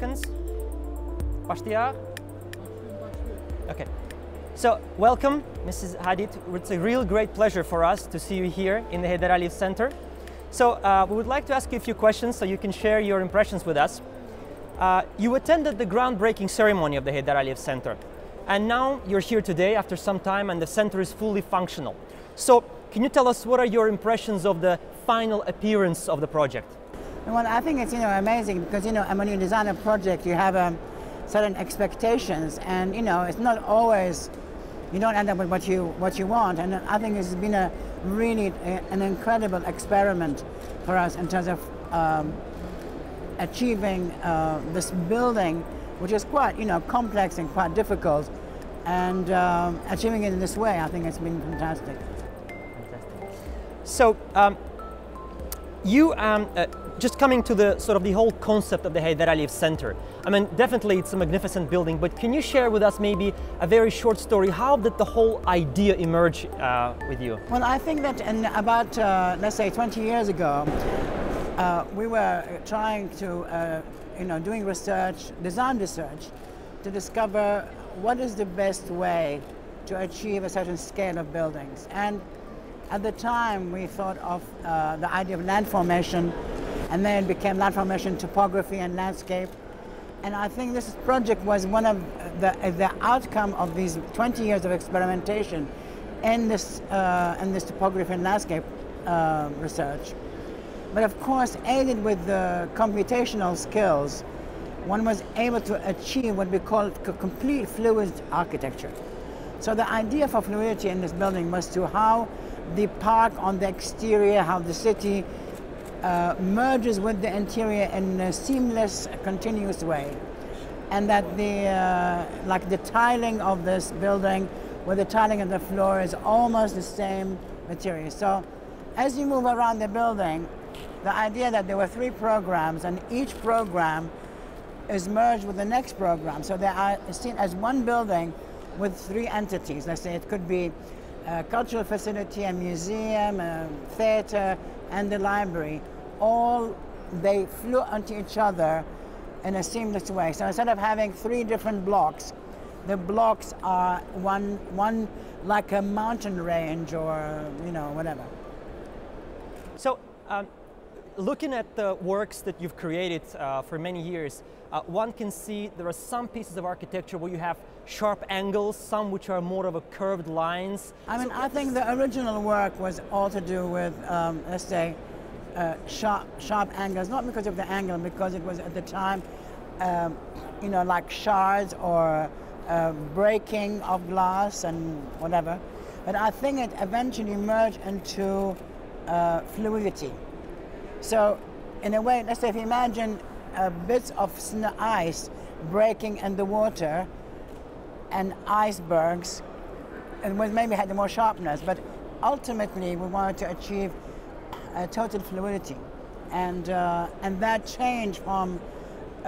seconds. Başlıyor. Okay. So, welcome, Mrs. Hadid. It's a real great pleasure for us to see you here in the Heydar Aliyev Center. So, we would like to ask you a few questions so you can share your impressions with us. You attended the groundbreaking ceremony of the Heydar Aliyev Center, and now you're here today after some time and the center is fully functional. So, can you tell us what are your impressions of the final appearance of the project? Well, I think it's amazing because when you design a project, you have certain expectations, and it's not always you don't end up with what you want. And I think it's been a really an incredible experiment for us in terms of achieving this building, which is quite complex and quite difficult, and achieving it in this way. I think it's been fantastic. So, just coming to the sort of the whole concept of the Heydar Aliyev Center. I mean, definitely it's a magnificent building, but can you share with us maybe a very short story? How did the whole idea emerge with you? Well, I think that in about, let's say 20 years ago, we were trying to, doing research, design research, to discover what is the best way to achieve a certain scale of buildings. And at the time, we thought of the idea of land formation, and then it became land formation, topography, and landscape. And I think this project was one of the outcome of these 20 years of experimentation in this topography and landscape research. But of course, aided with the computational skills, one was able to achieve what we call complete fluid architecture. So the idea for fluidity in this building was to how the park on the exterior, how the city merges with the interior in a seamless, continuous way. And that the tiling of this building with the tiling of the floor is almost the same material. So as you move around the building, the idea that there were 3 programs and each program is merged with the next program. So they are seen as one building with 3 entities. Let's say it could be a cultural facility, a museum, a theater, and the library. All they flew onto each other in a seamless way. So instead of having 3 different blocks, the blocks are one like a mountain range or whatever. So, looking at the works that you've created for many years, one can see there are some pieces of architecture where you have sharp angles, some which are more of a curved lines. I mean, I think the original work was all to do with, let's say, sharp angles, not because of the angle, because it was at the time, like shards or breaking of glass and whatever. But I think it eventually merged into fluidity. So, in a way, let's say if you imagine bits of ice breaking in the water and icebergs, and maybe had more sharpness, but ultimately we wanted to achieve total fluidity, and that change from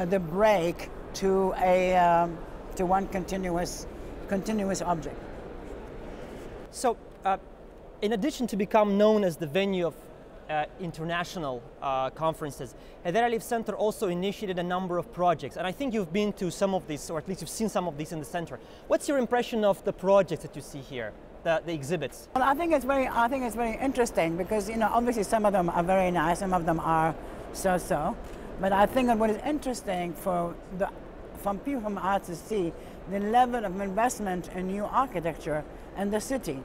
the break to one continuous object. So, in addition to become known as the venue of international conferences, Heydar Aliyev Center also initiated a number of projects, and I think you've been to some of these, or at least you've seen some of these in the center. What's your impression of the projects that you see here? The exhibits? Well, I think it's very interesting because obviously some of them are very nice, some of them are so-so. But I think that what is interesting from people from arts to see the level of investment in new architecture in the city.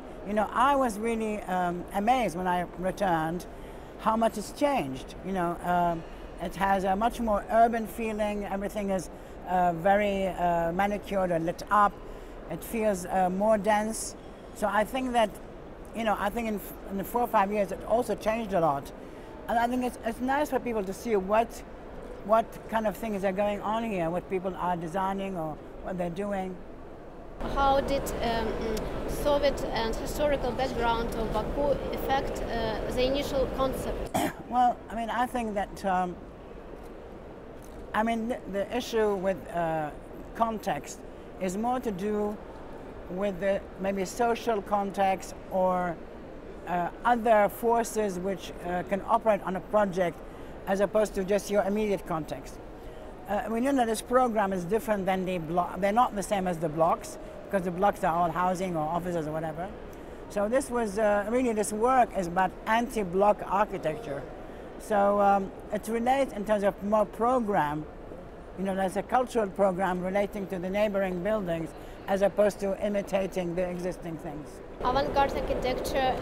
I was really amazed when I returned how much it's changed. It has a much more urban feeling. Everything is very manicured and lit up. It feels more dense. So I think that, I think in the 4 or 5 years it also changed a lot. And I think it's nice for people to see what kind of things are going on here, what people are designing or what they're doing. How did Soviet and historical background of Baku affect the initial concept? Well, I mean, I think that, the issue with context is more to do with the maybe social context or other forces which can operate on a project as opposed to just your immediate context. we knew that this program is different than the block. They're not the same as the blocks, because the blocks are all housing or offices or whatever. So this was really, this work is about anti-block architecture. So it relates in terms of more program, you know, there's a cultural program relating to the neighboring buildings as opposed to imitating the existing things. Avant-garde architecture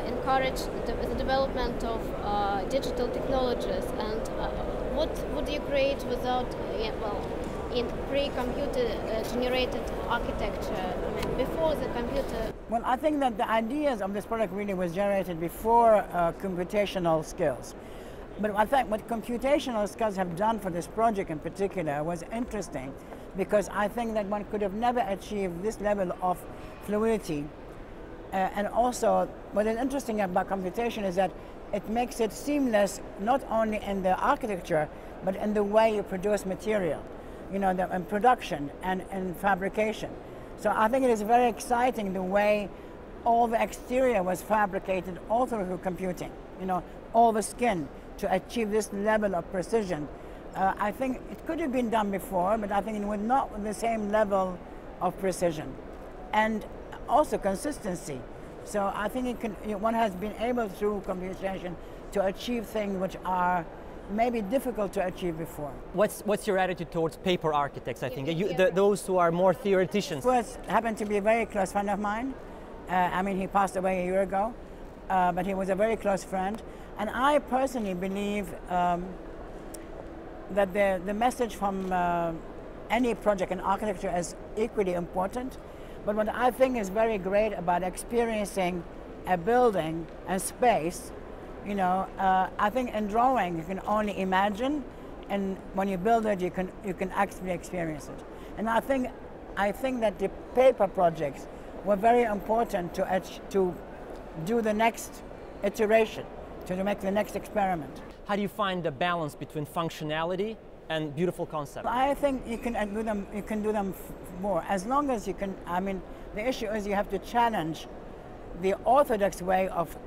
encouraged the development of digital technologies, and what would you create without, well, in pre-computer generated architecture, I mean, before the computer? Well, I think that the ideas of this product really was generated before computational skills. But I think what computational skills have done for this project in particular was interesting, because I think that one could have never achieved this level of fluidity. And also, what is interesting about computation is that it makes it seamless not only in the architecture, but in the way you produce material, you know, in production and in fabrication. So I think it is very exciting the way all the exterior was fabricated all through computing, you know, all the skin to achieve this level of precision. I think it could have been done before, but I think it was not with the same level of precision. And also consistency. So I think one has been able through computation to achieve things which are maybe difficult to achieve before. What's your attitude towards paper architects, I think? Those who are more theoreticians? Was happened to be a very close friend of mine. I mean, he passed away a year ago, but he was a very close friend. And I personally believe that the message from any project in architecture is equally important. But what I think is very great about experiencing a building and space, you know, I think in drawing you can only imagine, and when you build it, you can actually experience it. And I think that the paper projects were very important to do the next iteration, to make the next experiment. How do you find the balance between functionality and beautiful concept? I think you can do them more, as long as you can. I mean, the issue is you have to challenge the orthodox way of,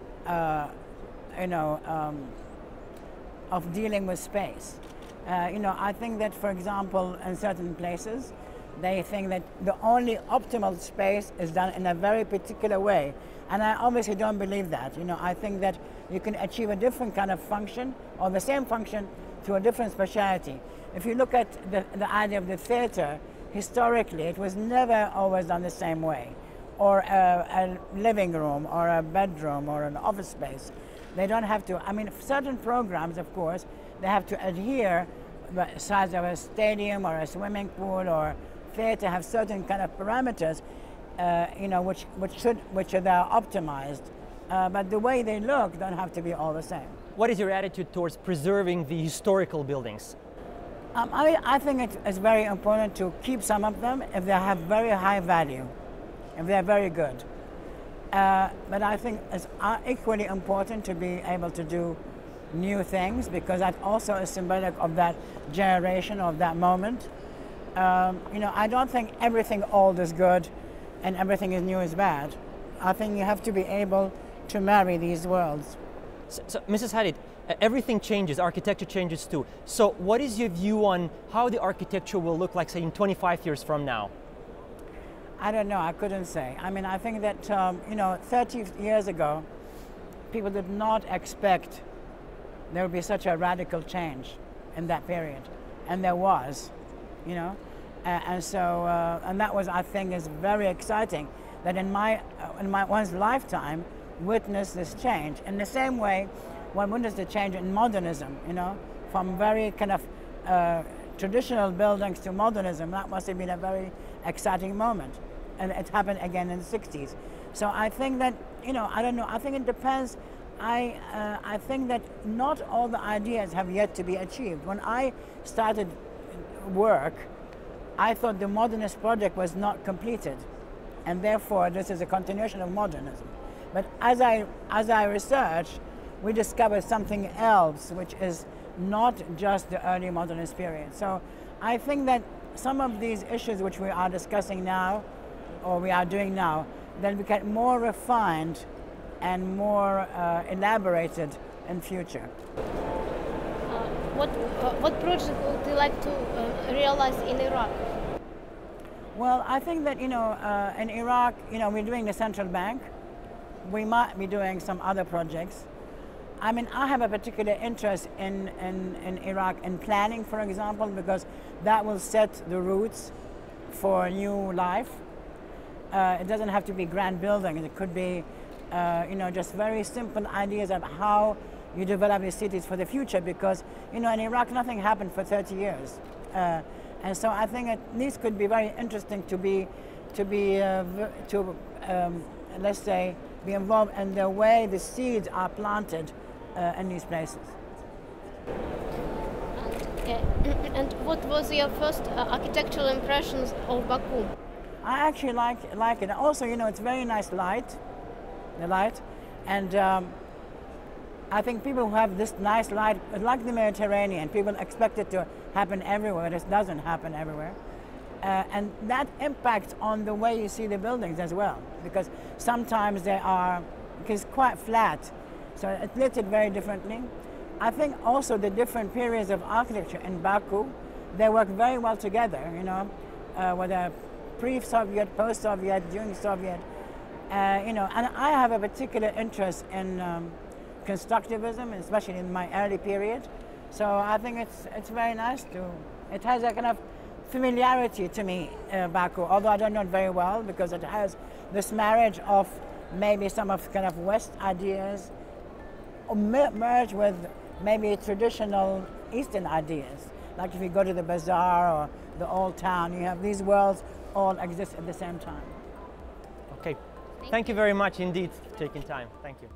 of dealing with space. I think that, for example, in certain places, they think that the only optimal space is done in a very particular way. And I obviously don't believe that. I think that you can achieve a different kind of function, or the same function, to a different speciality. If you look at the idea of the theater, historically, it was never always done the same way. Or a living room, or a bedroom, or an office space. They don't have to, I mean, certain programs, of course, they have to adhere, the size of a stadium, or a swimming pool, or theater have certain kind of parameters, which are optimized. But the way they look don't have to be all the same. What is your attitude towards preserving the historical buildings? I think it's very important to keep some of them if they have very high value, if they're very good. But I think it's equally important to be able to do new things, because that also is symbolic of that generation, of that moment. I don't think everything old is good and everything is new is bad. I think you have to be able to marry these worlds. So Mrs. Hadid, everything changes, architecture changes too. So what is your view on how the architecture will look like, say, in 25 years from now? I don't know, I couldn't say. I mean, I think that, 30 years ago, people did not expect there would be such a radical change in that period. And there was, and that was, I think, is very exciting, that in one's lifetime, witness this change. In the same way, one witnessed the change in modernism, from very kind of traditional buildings to modernism. That must have been a very exciting moment. And it happened again in the 60s. So I think that, I don't know, I think it depends. I think that not all the ideas have yet to be achieved. When I started work, I thought the modernist project was not completed, and therefore this is a continuation of modernism. But as I researched, we discovered something else, which is not just the early modernist period. So I think that some of these issues which we are discussing now, or we are doing now, then we get more refined and more elaborated in future. what project would you like to realize in Iraq? Well, I think that, in Iraq, we're doing the central bank. We might be doing some other projects. I mean, I have a particular interest in Iraq in planning, for example, because that will set the roots for a new life. It doesn't have to be grand buildings. It could be, just very simple ideas of how you develop your cities for the future, because, in Iraq, nothing happened for 30 years. And so I think these could be very interesting let's say, be involved in the way the seeds are planted in these places. And what was your first architectural impressions of Baku? I actually like it. Also, it's very nice light, and I think people who have this nice light, like the Mediterranean, people expect it to happen everywhere. It doesn't happen everywhere. And that impacts on the way you see the buildings as well, because sometimes it's quite flat, so it's lit very differently. I think also the different periods of architecture in Baku, they work very well together, whether pre-Soviet, post-Soviet, during Soviet, and I have a particular interest in constructivism, especially in my early period. So I think it's very nice it has a kind of familiarity to me, Baku, although I don't know it very well, because it has this marriage of maybe some of kind of West ideas merged with maybe traditional Eastern ideas. Like if you go to the bazaar or the old town, you have these worlds all exist at the same time. Okay. Thank you very much indeed for taking time. Thank you.